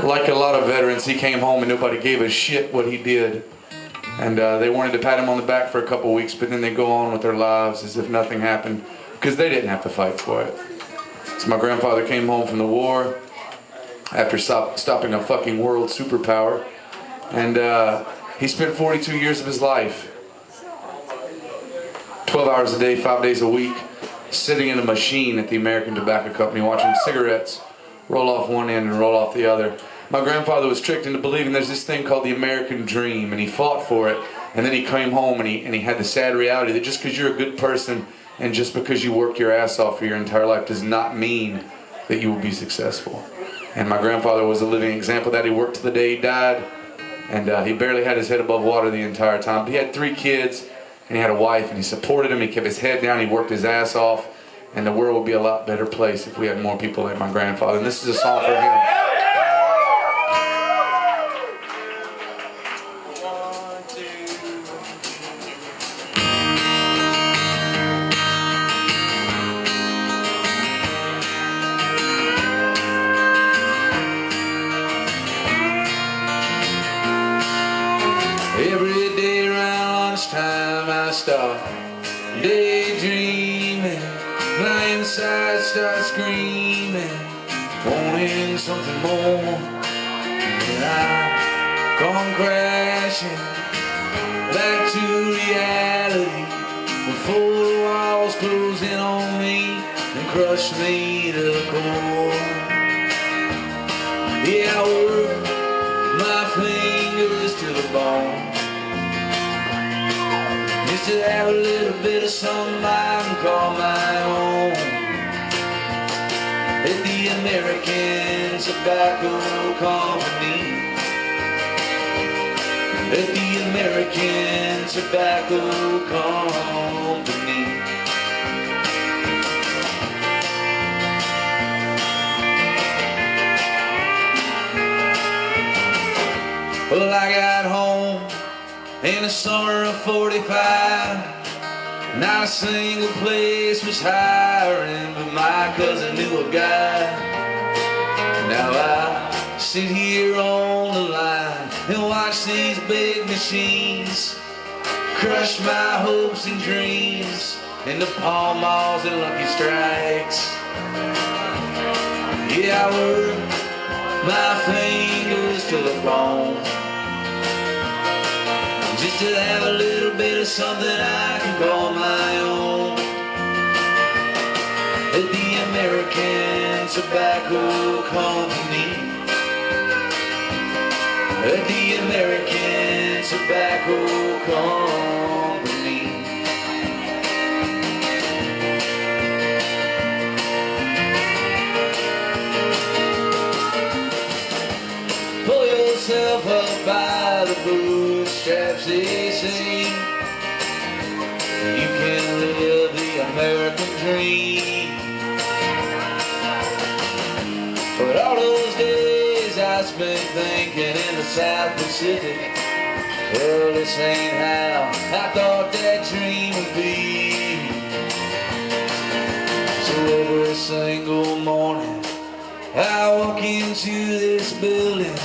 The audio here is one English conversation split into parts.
Like a lot of veterans, he came home and nobody gave a shit what he did. And they wanted to pat him on the back for a couple weeks, but then they go on with their lives as if nothing happened, because they didn't have to fight for it. So my grandfather came home from the war after stopping a fucking world superpower, and he spent 42 years of his life, 12 hours a day, 5 days a week, sitting in a machine at the American Tobacco Company watching cigarettes roll off one end and roll off the other. My grandfather was tricked into believing there's this thing called the American dream, and he fought for it, and then he came home and he had the sad reality that just because you're a good person and just because you work your ass off for your entire life does not mean that you will be successful. And my grandfather was a living example of that. He worked to the day he died, and he barely had his head above water the entire time. But he had 3 kids, and he had a wife, and he supported him. He kept his head down, he worked his ass off, and the world would be a lot better place if we had more people like my grandfather. And this is a song for him. Every day around lunchtime I start daydreaming. My inside starts screaming, wanting something more. And I come crashing back to reality before the walls close in on me and crush me to the core. Yeah, I work my fingers to the bone just to have a little bit of something I can call my own. At the American Tobacco Company, at the American Tobacco Company. Well, I got home in the summer of '45. Not a single place was hiring, but my cousin knew a guy. Now I sit here on the line and watch these big machines crush my hopes and dreams into Pall Malls and Lucky Strikes. Yeah, I work my fingers to the bone just to have a little bit of something I can call my own. At the American Tobacco Company, at the American Tobacco Company. Pull yourself up by the bootstraps, they say. You can live the American dream. But all those days I spent thinking in the South Pacific, well, this ain't how I thought that dream would be. So every single morning I walk into this building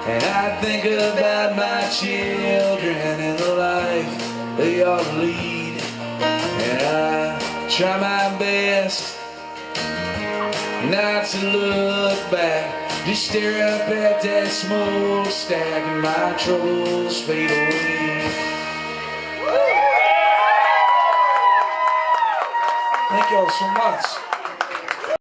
and I think about my children and the life they ought to lead. And I try my best not to look back, just stare up at that smokestack and my troubles fade away. Thank y'all so much.